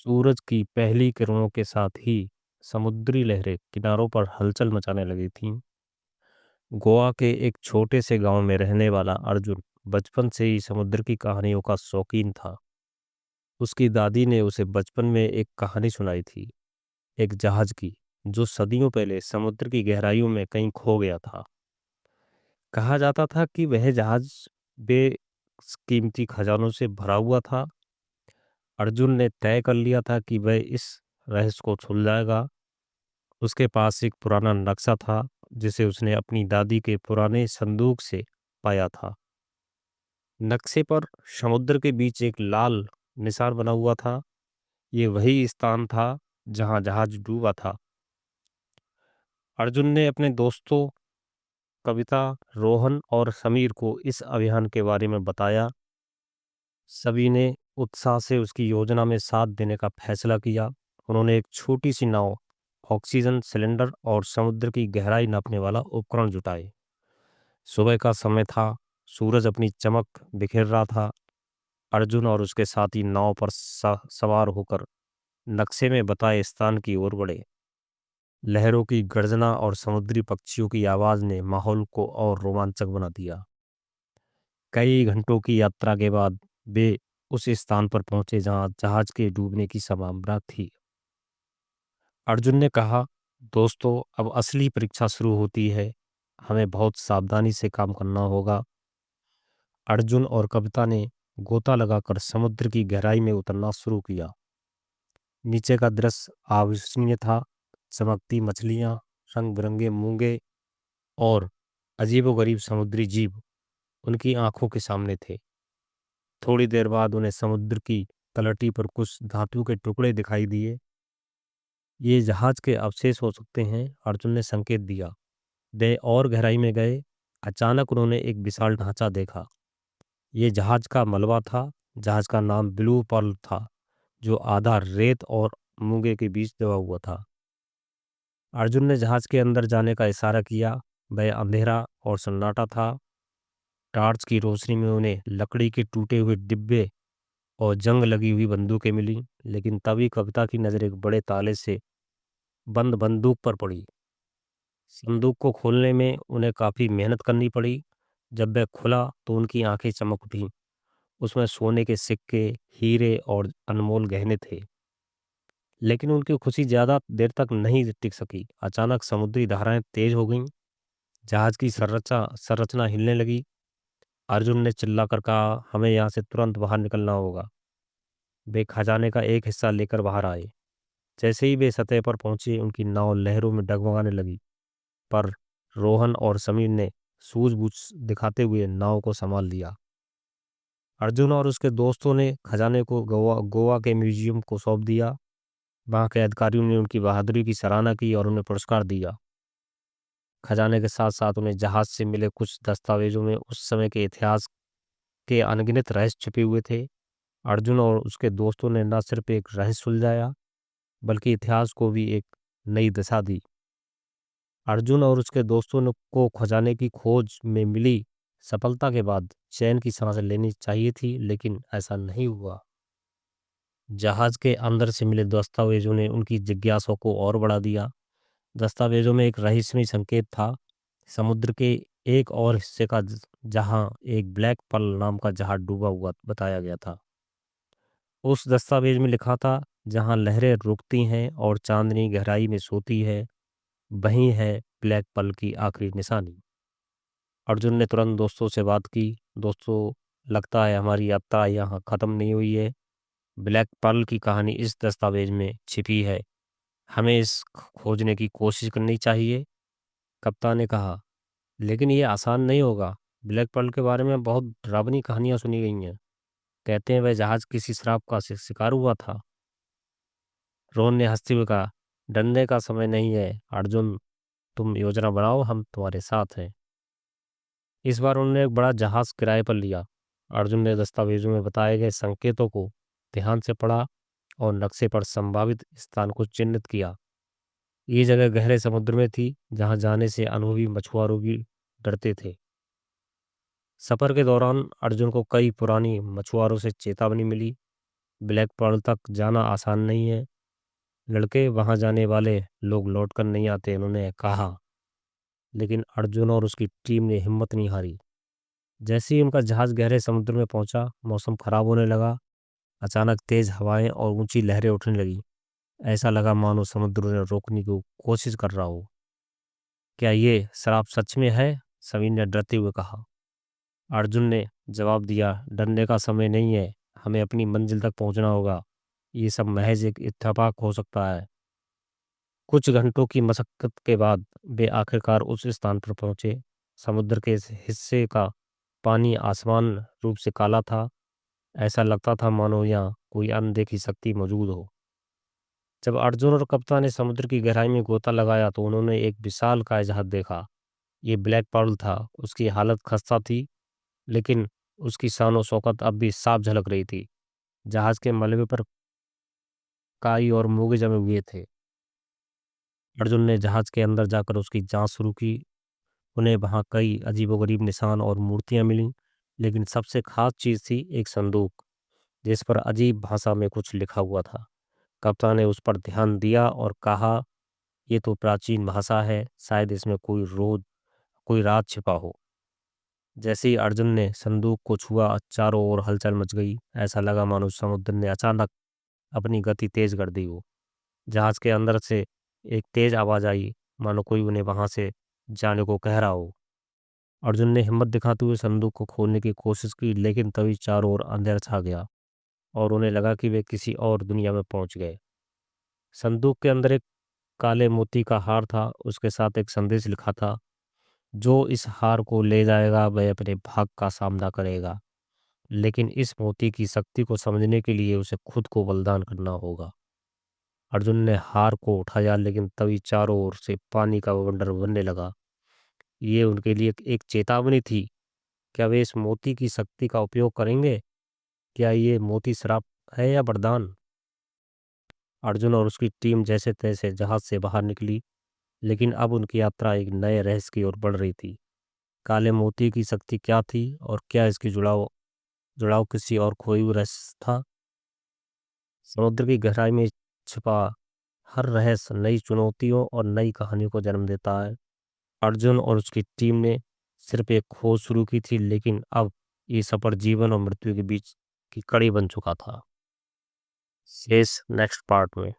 सूरज की पहली किरणों के साथ ही समुद्री लहरें किनारों पर हलचल मचाने लगी थीं। गोवा के एक छोटे से गांव में रहने वाला अर्जुन बचपन से ही समुद्र की कहानियों का शौकीन था। उसकी दादी ने उसे बचपन में एक कहानी सुनाई थी, एक जहाज की, जो सदियों पहले समुद्र की गहराइयों में कहीं खो गया था। कहा जाता था कि वह जहाज बेकीमती खजानों से भरा हुआ था। अर्जुन ने तय कर लिया था कि वह इस रहस्य को सुलझाएगा। उसके पास एक पुराना नक्शा था जिसे उसने अपनी दादी के पुराने संदूक से पाया था। नक्शे पर समुद्र के बीच एक लाल निशान बना हुआ था। ये वही स्थान था जहां जहाज डूबा था। अर्जुन ने अपने दोस्तों कविता, रोहन और समीर को इस अभियान के बारे में बताया। सभी ने उत्साह से उसकी योजना में साथ देने का फैसला किया। उन्होंने एक छोटी सी नाव, ऑक्सीजन सिलेंडर और समुद्र की गहराई नापने वाला उपकरण जुटाए। सुबह का समय था, सूरज अपनी चमक बिखेर रहा था। अर्जुन और उसके साथी नाव पर सवार होकर नक्शे में बताए स्थान की ओर बढ़े। लहरों की गर्जना और समुद्री पक्षियों की आवाज ने माहौल को और रोमांचक बना दिया। कई घंटों की यात्रा के बाद वे उस स्थान पर पहुंचे जहां जहाज के डूबने की संभावना थी। अर्जुन ने कहा, दोस्तों, अब असली परीक्षा शुरू होती है। हमें बहुत सावधानी से काम करना होगा। अर्जुन और कविता ने गोता लगाकर समुद्र की गहराई में उतरना शुरू किया। नीचे का दृश्य अविश्वसनीय था। चमकती मछलियां, रंग बिरंगे मूंगे और अजीबोगरीब समुद्री जीव उनकी आंखों के सामने थे। थोड़ी देर बाद उन्हें समुद्र की तलहटी पर कुछ धातु के टुकड़े दिखाई दिए। ये जहाज के अवशेष हो सकते हैं, अर्जुन ने संकेत दिया। वे और गहराई में गए। अचानक उन्होंने एक विशाल ढांचा देखा। ये जहाज का मलबा था। जहाज का नाम ब्लू पर्ल था, जो आधा रेत और मूंगे के बीच दबा हुआ था। अर्जुन ने जहाज के अंदर जाने का इशारा किया। वह अंधेरा और सन्नाटा था। टॉर्च की रोशनी में उन्हें लकड़ी के टूटे हुए डिब्बे और जंग लगी हुई बंदूकें मिली। लेकिन तभी कविता की नज़र एक बड़े ताले से बंद बंदूक पर पड़ी। संदूक को खोलने में उन्हें काफ़ी मेहनत करनी पड़ी। जब वह खुला तो उनकी आंखें चमक उठीं। उसमें सोने के सिक्के, हीरे और अनमोल गहने थे। लेकिन उनकी खुशी ज़्यादा देर तक नहीं टिक सकी। अचानक समुद्री धाराएं तेज हो गईं। जहाज की संरचना संरचना हिलने लगी। अर्जुन ने चिल्लाकर कहा, हमें यहाँ से तुरंत बाहर निकलना होगा। वे खजाने का एक हिस्सा लेकर बाहर आए। जैसे ही वे सतह पर पहुंचे, उनकी नाव लहरों में डगमगाने लगी। पर रोहन और समीर ने सूझबूझ दिखाते हुए नाव को संभाल लिया। अर्जुन और उसके दोस्तों ने खजाने को गोवा गोवा के म्यूजियम को सौंप दिया। वहाँ के अधिकारियों ने उनकी बहादुरी की सराहना की और उन्हें पुरस्कार दिया। खजाने के साथ साथ उन्हें जहाज से मिले कुछ दस्तावेजों में उस समय के इतिहास के अनगिनत रहस्य छिपे हुए थे। अर्जुन और उसके दोस्तों ने न सिर्फ एक रहस्य सुलझाया, बल्कि इतिहास को भी एक नई दिशा दी। अर्जुन और उसके दोस्तों ने को खजाने की खोज में मिली सफलता के बाद चैन की सांस लेनी चाहिए थी, लेकिन ऐसा नहीं हुआ। जहाज के अंदर से मिले दस्तावेजों ने उनकी जिज्ञासा को और बढ़ा दिया। दस्तावेजों में एक रहस्यमय संकेत था। समुद्र के एक और हिस्से का जहां एक ब्लैक पर्ल नाम का जहाज डूबा हुआ बताया गया था। उस दस्तावेज में लिखा था, जहां लहरें रुकती हैं और चांदनी गहराई में सोती है, वहीं है ब्लैक पर्ल की आखिरी निशानी। अर्जुन ने तुरंत दोस्तों से बात की। दोस्तों, लगता है हमारी यात्रा यहाँ ख़त्म नहीं हुई है। ब्लैक पर्ल की कहानी इस दस्तावेज में छिपी है। हमें इस खोजने की कोशिश करनी चाहिए। कप्तान ने कहा, लेकिन ये आसान नहीं होगा। ब्लैक पर्ल के बारे में बहुत डरावनी कहानियां सुनी गई हैं। कहते हैं वह जहाज किसी शराब का शिकार हुआ था। रोहन ने हंसते हुए कहा, डरने का समय नहीं है अर्जुन, तुम योजना बनाओ, हम तुम्हारे साथ हैं। इस बार उन्होंने एक बड़ा जहाज किराए पर लिया। अर्जुन ने दस्तावेजों में बताए गए संकेतों को ध्यान से पढ़ा और नक्शे पर संभावित स्थान को चिन्हित किया। ये जगह गहरे समुद्र में थी, जहां जाने से अनुभवी मछुआरों भी डरते थे। सफर के दौरान अर्जुन को कई पुरानी मछुआरों से चेतावनी मिली। ब्लैक पर्ल तक जाना आसान नहीं है। लड़के, वहां जाने वाले लोग लौट कर नहीं आते, उन्होंने कहा। लेकिन अर्जुन और उसकी टीम ने हिम्मत नहीं हारी। जैसे ही उनका जहाज गहरे समुद्र में पहुंचा, मौसम खराब होने लगा। अचानक तेज हवाएं और ऊंची लहरें उठने लगी। ऐसा लगा मानो समुद्र उन्हें रोकने की कोशिश कर रहा हो। क्या ये शराब सच में है? समीर ने डरते हुए कहा। अर्जुन ने जवाब दिया, डरने का समय नहीं है, हमें अपनी मंजिल तक पहुंचना होगा। ये सब महज एक इत्तेफाक हो सकता है। कुछ घंटों की मशक्कत के बाद वे आखिरकार उस स्थान पर पहुंचे। समुद्र के इस हिस्से का पानी आसमान रूप से काला था। ऐसा लगता था मानो यहाँ कोई अनदेखी शक्ति मौजूद हो। जब अर्जुन और कप्तान ने समुद्र की गहराई में गोता लगाया तो उन्होंने एक विशालकाय जहाज देखा। ये ब्लैक पर्ल था। उसकी हालत खस्ता थी, लेकिन उसकी शान और शौकत अब भी साफ झलक रही थी। जहाज के मलबे पर काई और मोगे जमे हुए थे। अर्जुन ने जहाज के अंदर जाकर उसकी जांच शुरू की। उन्हें वहां कई अजीबोगरीब निशान और मूर्तियां मिलीं, लेकिन सबसे खास चीज थी एक संदूक, जिस पर अजीब भाषा में कुछ लिखा हुआ था। कप्तान ने उस पर ध्यान दिया और कहा, ये तो प्राचीन भाषा है, शायद इसमें कोई राज छिपा हो। जैसे ही अर्जुन ने संदूक को छुआ, चारों ओर हलचल मच गई। ऐसा लगा मानो समुद्र ने अचानक अपनी गति तेज कर दी हो। जहाज के अंदर से एक तेज आवाज आई, मानो कोई उन्हें वहां से जाने को कह रहा हो। अर्जुन ने हिम्मत दिखाते हुए संदूक को खोलने की कोशिश की, लेकिन तभी चारों ओर अंधेरा छा गया और उन्हें लगा कि वे किसी और दुनिया में पहुंच गए। संदूक के अंदर एक काले मोती का हार था। उसके साथ एक संदेश लिखा था, जो इस हार को ले जाएगा वह अपने भाग का सामना करेगा, लेकिन इस मोती की शक्ति को समझने के लिए उसे खुद को बलिदान करना होगा। अर्जुन ने हार को उठाया, लेकिन तभी चारों ओर से पानी का बवंडर बनने लगा। ये उनके लिए एक चेतावनी थी। क्या वे इस मोती की शक्ति का उपयोग करेंगे? क्या ये मोती श्राप है या वरदान? अर्जुन और उसकी टीम जैसे तैसे जहाज से बाहर निकली, लेकिन अब उनकी यात्रा एक नए रहस्य की ओर बढ़ रही थी। काले मोती की शक्ति क्या थी और क्या इसकी जुड़ाव जुड़ाव किसी और खोई हुई रहस्य था? समुद्र की गहराई में छिपा हर रहस्य नई चुनौतियों और नई कहानियों को जन्म देता है। अर्जुन और उसकी टीम ने सिर्फ एक खोज शुरू की थी, लेकिन अब ये सफर जीवन और मृत्यु के बीच की कड़ी बन चुका था। शेष नेक्स्ट पार्ट में।